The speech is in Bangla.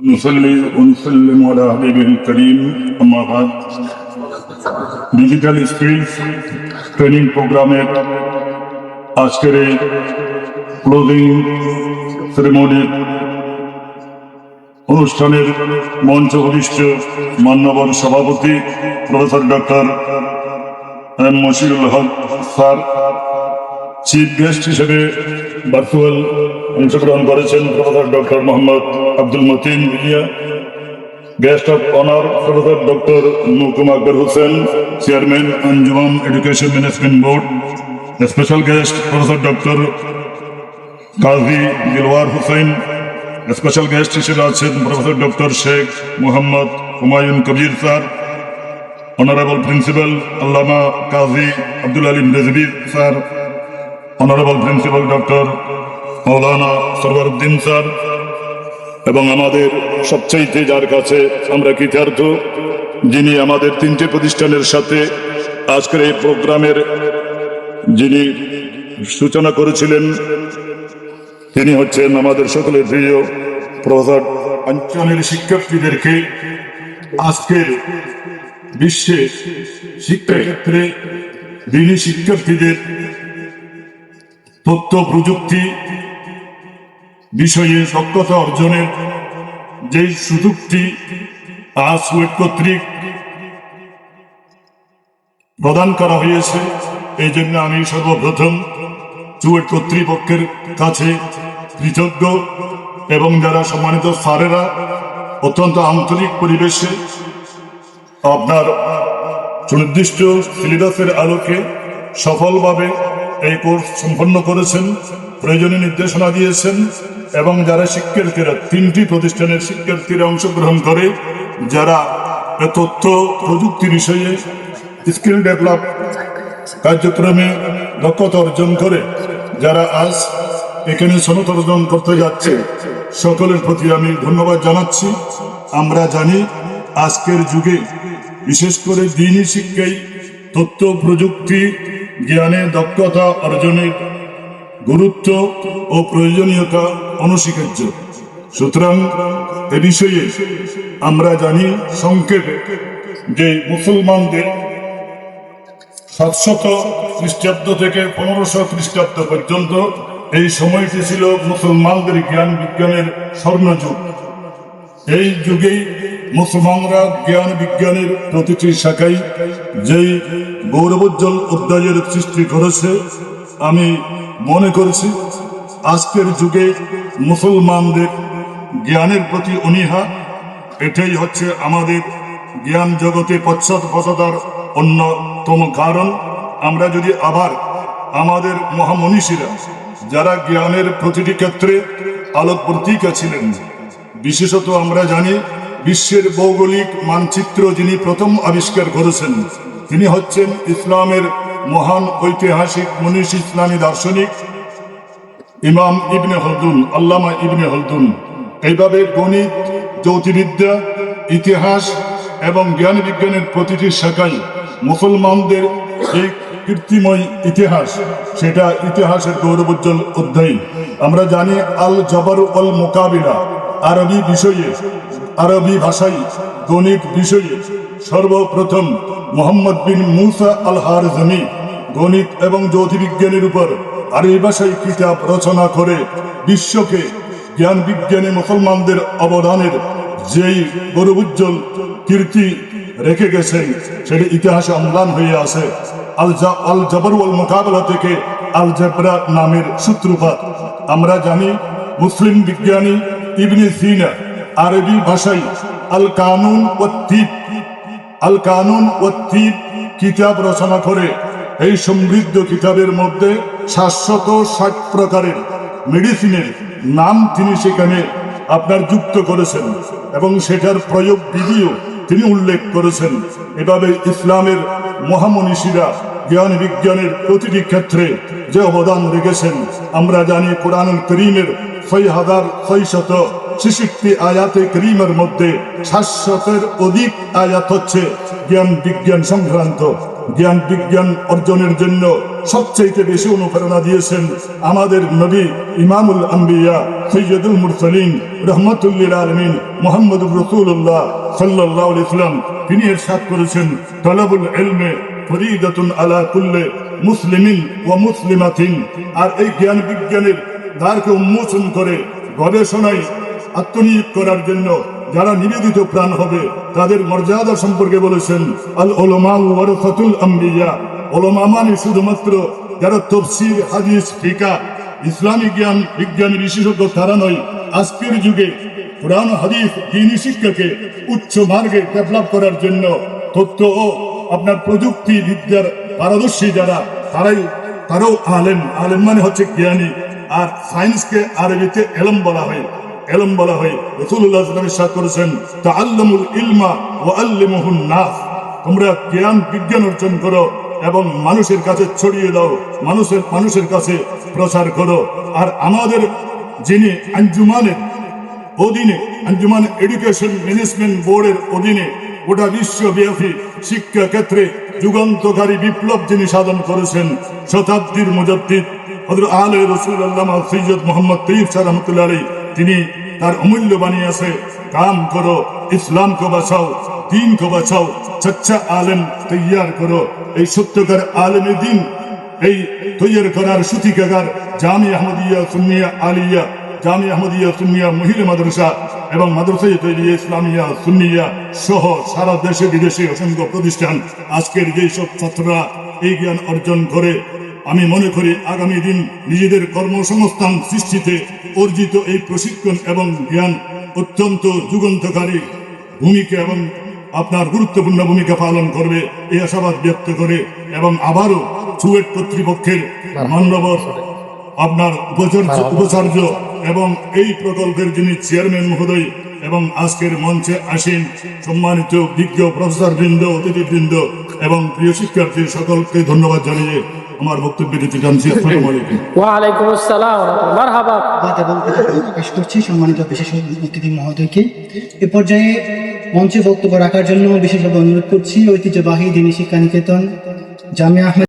نصلي ونسلم على حبيبه الكريم أما بعد ডিজিটাল স্কিলস ট্রেনিং প্রোগ্রামের আজকের এই ক্লোজিং সেরেমনি অনুষ্ঠানের মঞ্চ অধিষ্ঠ মাননীয় সভাপতি professor doctor M Moshiul Haque sir, chief guest হিসেবে ভার্চুয়াল অংশগ্রহণ করেছেন professor doctor Mohammad Abdul Matin Milia, guest of honour professor doctor Mukum Akbar Hossain, chairman Anjuman education management board, special guest professor doctor Kazi Dilwar Hossain, special guest হিসেবে আছেন professor doctor Sheikh Mohammad Humayun Kabir sir, honourable principal Allama Kazi Abdul Alim Rezvi sir, honourable principal doctor Maulana Sarwaruddin sir, এবং আমাদের সবচাইতে যার কাছে আমরা কৃতার্থ, যিনি আমাদের তিনটে প্রতিষ্ঠানের সাথে আজকের এই প্রোগ্রামের যিনি সূচনা করেছিলেন, তিনি হচ্ছেন আমাদের সকলের প্রিয় প্রফেসর। অঞ্চলের শিক্ষার্থীদেরকে আজকের বিশ্বে শিক্ষাক্ষেত্রে দিনী শিক্ষার্থীদের তথ্য প্রযুক্তি বিষয়ে দক্ষতা অর্জনের যে সুযোগটি আজ সুয়েট কর্তৃক প্রদান করা হয়েছে, এই জন্য আমি সর্বপ্রথম সুয়েট কর্তৃপক্ষের কাছে কৃতজ্ঞ, এবং যারা সম্মানিত স্যারেরা অত্যন্ত আন্তরিক পরিবেশে আপনার সুনির্দিষ্ট সিলেবাসের আলোকে সফলভাবে এই কোর্স সম্পন্ন করেছেন, প্রয়োজনীয় নির্দেশনা দিয়েছেন, এবং যারা শিক্ষার্থীরা তিনটি প্রতিষ্ঠানের শিক্ষার্থীরা অংশগ্রহণ করে যারা তথ্য প্রযুক্তি বিষয়ে স্কিল ডেভেলপ কার্যক্রমে দক্ষতা অর্জন করে যারা আজ এখানে সনদ অর্জন করতে যাচ্ছে, সকলের প্রতি আমি ধন্যবাদ জানাচ্ছি। আমরা জানি আজকের যুগে বিশেষ করে দ্বীনি শিক্ষায় তথ্য প্রযুক্তি জ্ঞানের দক্ষতা অর্জনের গুরুত্ব ও প্রয়োজনীয়তা অনস্বীকার্য। সুতরাং এ বিষয়ে আমরা জানি সংক্ষেপে যে মুসলমানদের 700 খ্রিস্টাব্দ থেকে 1500 খ্রিস্টাব্দ পর্যন্ত এই সময়টি ছিল মুসলমানদের জ্ঞান বিজ্ঞানের স্বর্ণযুগ। এই যুগেই মুসলমানরা জ্ঞান বিজ্ঞানের প্রতিটি শাখায় যেই গৌরবোজ্জ্বল অধ্যায়ের সৃষ্টি করেছে, আমি মনে করছি আজকের যুগে মুসলমানদের জ্ঞানের প্রতি অনীহা, এটাই হচ্ছে আমাদের জ্ঞান জগতে পশ্চাৎপদতার অন্যতম কারণ। আমরা যদি আবার আমাদের মহামনীষীরা যারা জ্ঞানের প্রতিটি ক্ষেত্রে আলোকবর্তিকা ছিলেন, বিশেষত আমরা জানি বিশ্বের ভৌগোলিক মানচিত্র যিনি প্রথম আবিষ্কার করেছেন তিনি হচ্ছেন ইসলামের মহান ঐতিহাসিক মনীষী ইসলামী দার্শনিক ইমাম ইবনে হলদুন, আল্লামা ইবনে হলদুন। এইভাবে গণিত, জ্যোতির্বিদ্যা, ইতিহাস এবং জ্ঞান বিজ্ঞানের প্রতিটি শাখায় মুসলমানদের এই কীর্তিময় ইতিহাস, সেটা ইতিহাসের গৌরবোজ্জ্বল অধ্যায়। আমরা জানি আল জবর ওয়াল মোকাবিলা আরবি বিষয়ে, আরবি ভাষায় গণিত বিষয়ে সর্বপ্রথম মোহাম্মদ বিন মুসা আল হারজমি গণিত এবং জ্যোতির্বিজ্ঞানের উপর আরবি ভাষায় কিতাব রচনা করে বিশ্বকে জ্ঞান বিজ্ঞানে মুসলমানদের অবদানের যেই গৌরবোজ্জ্বল কীর্তি রেখে গেছেন সেটি ইতিহাসে অম্লান হয়ে আছে। আল জবর ওয়াল মোকাবেলা থেকে আল জেব্রা নামের সূত্রপাত। আমরা জানি মুসলিম বিজ্ঞানী ইবনে সিনা আরবি ভাষায় আল কানুন ও তিব কিতাব রচনা করে এই সমৃদ্ধ কিতাবের মধ্যে 760 প্রকারের মেডিসিনের নাম তিনি সেখানে আপনার যুক্ত করেছেন, এবং সেটার প্রয়োগ বিধিও তিনি উল্লেখ করেছেন। এভাবে ইসলামের মহামনীষীরা জ্ঞান বিজ্ঞানের প্রতিটি ক্ষেত্রে যে অবদান রেখেছেন, আমরা জানি কোরআনুল কারীমের 6666 আয়াতে কারীমের মধ্যে 700-এর অধিক আয়াত হচ্ছে জ্ঞান বিজ্ঞান সংক্রান্ত। জ্ঞান বিজ্ঞান অর্জনের জন্য সবচেয়ে বেশি অনুপ্রেরণা দিয়েছেন আমাদের নবী ইমামুল আম্বিয়া সৈয়দুল মুরসালিন রহমাতুল লিল আলামিন মুহাম্মদুর রাসূলুল্লাহ সাল্লাল্লাহু আলাইহি ওয়াসাল্লাম। তিনি ইরশাদ করেছেন, তালাবুল ইলমে ফরিদাতুন আলা কুল্লি মুসলিমিন ওয়া মুসলিমাতিন। আর এই জ্ঞান বিজ্ঞানের দ্বারকে উন্মোচন করে গবেষণায় আত্মনিয়োগ করার জন্য যারা নিবেদিত প্রাণ হবে তাদের মর্যাদা সম্পর্কে বলেছেন, আল উলামা ওয়ারাসাতুল আম্বিয়া। উলামা মানে শুধুমাত্র যারা তাফসীর, হাদিস, ফিকহ, ইসলামী জ্ঞান বিজ্ঞানের বিশেষজ্ঞ তারা নয়। আজকের যুগে কোরআন হাদিস দ্বীনি শিক্ষাকে উচ্চ মার্গে ডেভেলপ করার জন্য তথ্য ও আপনার প্রযুক্তি বিদ্যার পারদর্শী যারা তারাও আলেম। আলেম মানে হচ্ছে জ্ঞানী। আর সায়েন্সকে আরবিতে এলম বলা হয়। এলম বলা হয়। রাসূলুল্লাহ সাল্লাল্লাহু আলাইহি ওয়াসাল্লাম ইরশাদ করেছেন, তাআল্লামুল ইলমা ওয়া আল্লিমুহুন নাস। তোমরা জ্ঞান বিজ্ঞান অর্জন করো এবং মানুষের কাছে ছড়িয়ে দাও, মানুষের কাছে প্রচার করো। আর আমাদের যিনি আঞ্জুমানের অধীনে, আঞ্জুমান এডুকেশন ম্যানেজমেন্ট বোর্ডের অধীনে গোটা বিশ্বব্যাপী শিক্ষা ক্ষেত্রে যুগান্তকারী বিপ্লব যিনি সাধন করেছেন, শতাব্দীর মুজাদ্দিদ হযরত আলে রাসূলুল্লাহ সৈয়দ মুহাম্মদ তৈয়ব শাহ রহমাতুল্লাহ আলাইহি, তিনি তার অমূল্য বাণী আছে, কাম করো ইসলাম কো বাঁচাও, দিন কো বাঁচাও, সচ্চা আলেম তৈয়ার করো। এই সত্যকার আলেমে দিন এই তৈয়ার করার সূতিকাগার জামিয়া আহমদিয়া সুন্নিয়া আলিয়া, জামিয়া আহমদিয়া সুন্নিয়া মহিলা মাদ্রাসা এবং মাদ্রাসায়ে তৈরিয়া ইসলামিয়া সুন্নিয়া সহ সারা দেশে বিদেশে অসংখ্য প্রতিষ্ঠান। আজকের যেসব ছাত্ররা এই জ্ঞান অর্জন করে, আমি মনে করি আগামী দিন নিজেদের কর্মসংস্থান সৃষ্টিতে অর্জিত এই প্রশিক্ষণ এবং জ্ঞান অত্যন্ত যুগান্তকারী ভূমিকা এবং আপনার গুরুত্বপূর্ণ ভূমিকা পালন করবে এই আশাবাদ ব্যক্ত করে, এবং আবারও চুয়েট কর্তৃপক্ষের মান্যবর আপনার উপাচার্য এবং এই প্রকল্পের যিনি চেয়ারম্যান মহোদয় এবং আজকের মঞ্চে আসেন সম্মানিত বিজ্ঞ প্রফেসর বৃন্দ, অতিথিবৃন্দ এবং প্রিয় শিক্ষার্থী সকলকে ধন্যবাদ জানিয়ে আমার বক্তব্য দিতে জানছি। আসসালামু আলাইকুম। ওয়া আলাইকুম আসসালাম। মারহাবা। এবং প্রকাশ করছি সম্মানিত বিশেষ অতিথি মহোদয়কে। এ পর্যায়ে মঞ্চে বক্তব্য রাখার জন্য বিশেষভাবে অনুরোধ করছি ঐতিহ্যবাহী দ্বীনি শিক্ষা নিকেতন জামিয়া আহমেদ